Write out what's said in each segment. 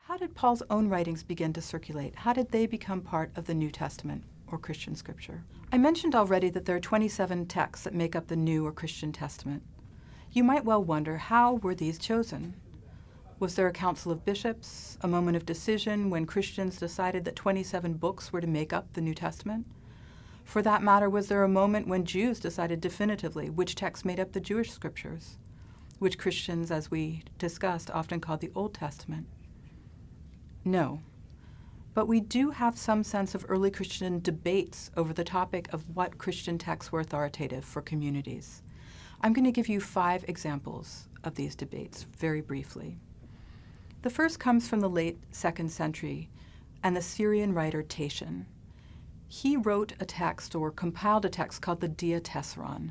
How did Paul's own writings begin to circulate? How did they become part of the New Testament or Christian scripture? I mentioned already that there are 27 texts that make up the New or Christian Testament. You might well wonder, how were these chosen? Was there a council of bishops, a moment of decision when Christians decided that 27 books were to make up the New Testament? For that matter, was there a moment when Jews decided definitively which texts made up the Jewish scriptures, which Christians, as we discussed, often called the Old Testament? No. But we do have some sense of early Christian debates over the topic of what Christian texts were authoritative for communities. I'm going to give you 5 examples of these debates very briefly. The first comes from the late 2nd century and the Syrian writer Tatian. He wrote a text or compiled a text called the Diatessaron.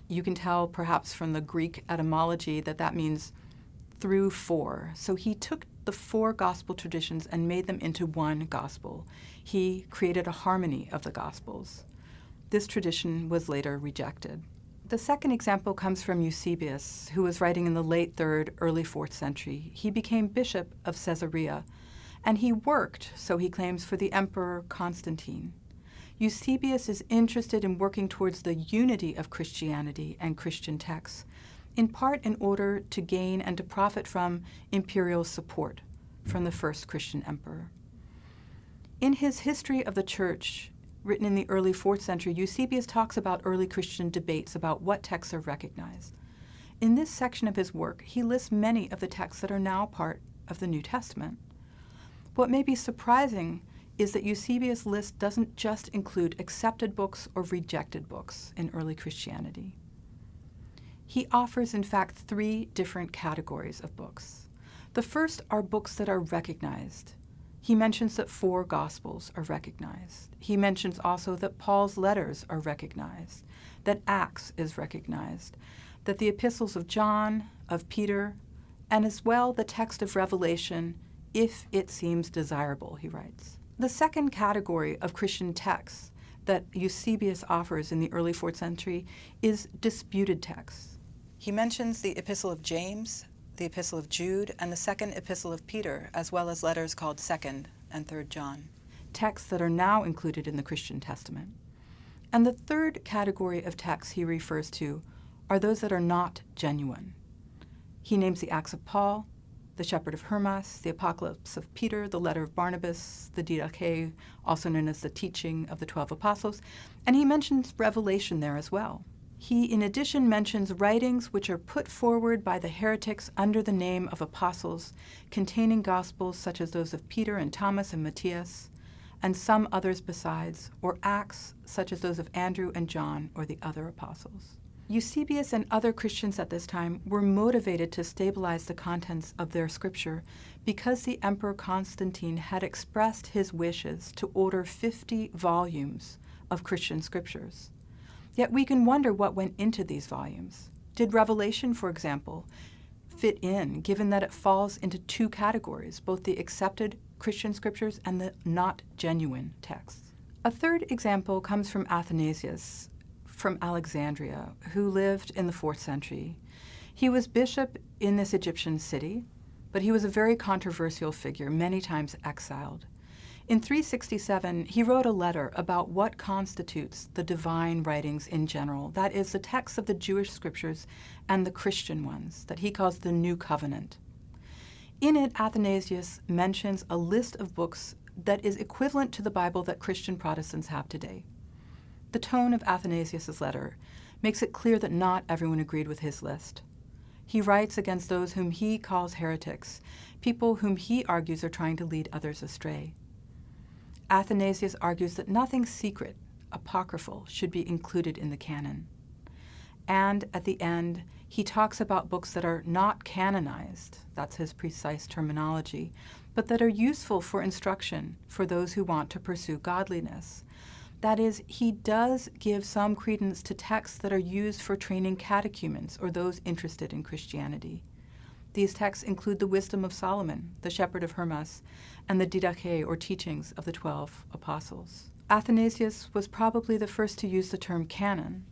You can tell perhaps from the Greek etymology that that means through 4. So he took the 4 gospel traditions and made them into one gospel. He created a harmony of the gospels. This tradition was later rejected. The second example comes from Eusebius, who was writing in the late 3rd, early 4th century. He became bishop of Caesarea, and he worked, so he claims, for the Emperor Constantine. Eusebius is interested in working towards the unity of Christianity and Christian texts, in part in order to gain and to profit from imperial support from the first Christian emperor. In his History of the Church, written in the early 4th century, Eusebius talks about early Christian debates about what texts are recognized. In this section of his work, he lists many of the texts that are now part of the New Testament. What may be surprising is that Eusebius' list doesn't just include accepted books or rejected books in early Christianity. He offers, in fact, 3 different categories of books. The first are books that are recognized. He mentions that 4 Gospels are recognized. He mentions also that Paul's letters are recognized, that Acts is recognized, that the epistles of John, of Peter, and as well the text of Revelation, if it seems desirable, he writes. The second category of Christian texts that Eusebius offers in the early 4th century is disputed texts. He mentions the Epistle of James, the Epistle of Jude, and the second Epistle of Peter, as well as letters called 2nd and 3rd John, texts that are now included in the Christian Testament. And the third category of texts he refers to are those that are not genuine. He names the Acts of Paul, the Shepherd of Hermas, the Apocalypse of Peter, the letter of Barnabas, the Didache, also known as the teaching of the 12 apostles, and he mentions Revelation there as well. He, in addition, mentions writings which are put forward by the heretics under the name of apostles, containing gospels such as those of Peter and Thomas and Matthias, and some others besides, or acts such as those of Andrew and John or the other apostles. Eusebius and other Christians at this time were motivated to stabilize the contents of their scripture because the Emperor Constantine had expressed his wishes to order 50 volumes of Christian scriptures. Yet we can wonder what went into these volumes. Did Revelation, for example, fit in, given that it falls into 2 categories, both the accepted Christian scriptures and the not genuine texts? A third example comes from Athanasius from Alexandria, who lived in the 4th century. He was bishop in this Egyptian city, but he was a very controversial figure, many times exiled. In 367, he wrote a letter about what constitutes the divine writings in general, that is, the texts of the Jewish scriptures and the Christian ones, that he calls the New Covenant. In it, Athanasius mentions a list of books that is equivalent to the Bible that Christian Protestants have today. The tone of Athanasius' letter makes it clear that not everyone agreed with his list. He writes against those whom he calls heretics, people whom he argues are trying to lead others astray. Athanasius argues that nothing secret, apocryphal, should be included in the canon. And at the end, he talks about books that are not canonized, that's his precise terminology, but that are useful for instruction for those who want to pursue godliness. That is, he does give some credence to texts that are used for training catechumens or those interested in Christianity. These texts include the Wisdom of Solomon, the Shepherd of Hermas, and the Didache, or teachings of the 12 apostles. Athanasius was probably the first to use the term canon,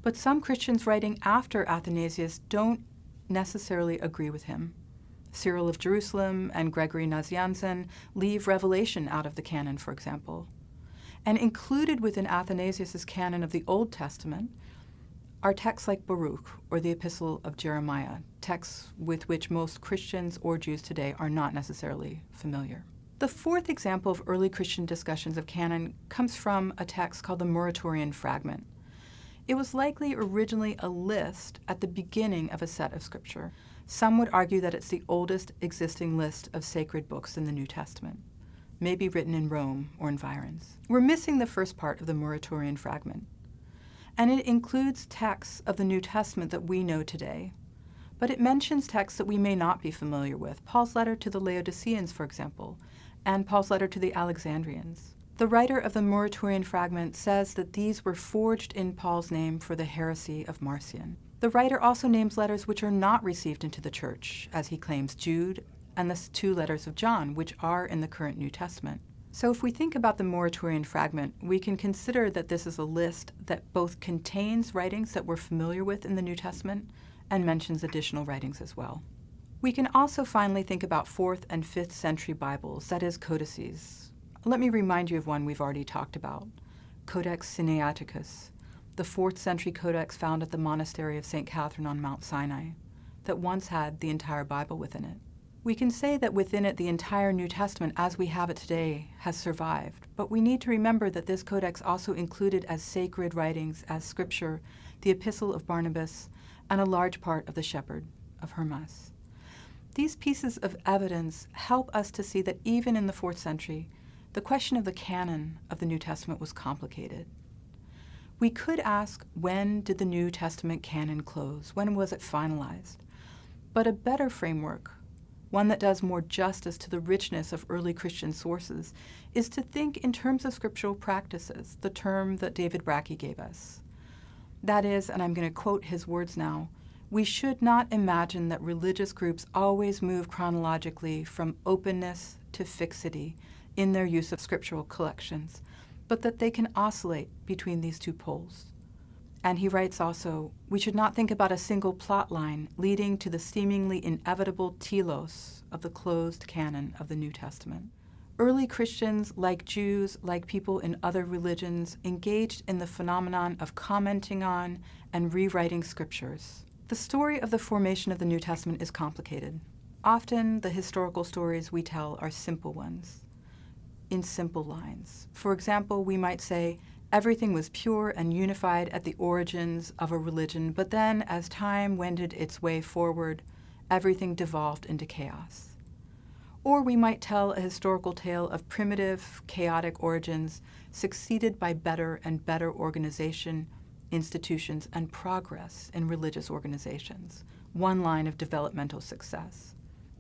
but some Christians writing after Athanasius don't necessarily agree with him. Cyril of Jerusalem and Gregory Nazianzen leave Revelation out of the canon, for example. And included within Athanasius' canon of the Old Testament are texts like Baruch or the Epistle of Jeremiah, texts with which most Christians or Jews today are not necessarily familiar. The fourth example of early Christian discussions of canon comes from a text called the Muratorian Fragment. It was likely originally a list at the beginning of a set of scripture. Some would argue that it's the oldest existing list of sacred books in the New Testament, maybe written in Rome or environs. We're missing the first part of the Muratorian Fragment, and it includes texts of the New Testament that we know today, but it mentions texts that we may not be familiar with, Paul's letter to the Laodiceans, for example, and Paul's letter to the Alexandrians. The writer of the Muratorian Fragment says that these were forged in Paul's name for the heresy of Marcion. The writer also names letters which are not received into the church, as he claims Jude and the 2 letters of John, which are in the current New Testament. So if we think about the Muratorian Fragment, we can consider that this is a list that both contains writings that we're familiar with in the New Testament and mentions additional writings as well. We can also finally think about 4th and 5th century Bibles, that is, codices. Let me remind you of one we've already talked about, Codex Sinaiticus, the 4th century codex found at the monastery of St. Catherine on Mount Sinai, that once had the entire Bible within it. We can say that within it the entire New Testament as we have it today has survived, but we need to remember that this codex also included as sacred writings, as scripture, the Epistle of Barnabas, and a large part of the Shepherd of Hermas. These pieces of evidence help us to see that even in the 4th century, the question of the canon of the New Testament was complicated. We could ask, when did the New Testament canon close? When was it finalized? But a better framework, one that does more justice to the richness of early Christian sources, is to think in terms of scriptural practices, the term that David Brackey gave us. That is, and I'm going to quote his words now, we should not imagine that religious groups always move chronologically from openness to fixity in their use of scriptural collections, but that they can oscillate between these 2 poles. And he writes also, we should not think about a single plot line leading to the seemingly inevitable telos of the closed canon of the New Testament. Early Christians, like Jews, like people in other religions, engaged in the phenomenon of commenting on and rewriting scriptures. The story of the formation of the New Testament is complicated. Often the historical stories we tell are simple ones, in simple lines. For example, we might say, everything was pure and unified at the origins of a religion, but then as time wended its way forward, everything devolved into chaos. Or we might tell a historical tale of primitive, chaotic origins succeeded by better and better organization, institutions, and progress in religious organizations, one line of developmental success.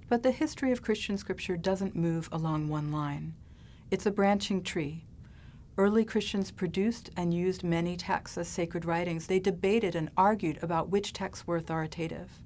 But the history of Christian scripture doesn't move along one line. It's a branching tree. Early Christians produced and used many texts as sacred writings. They debated and argued about which texts were authoritative.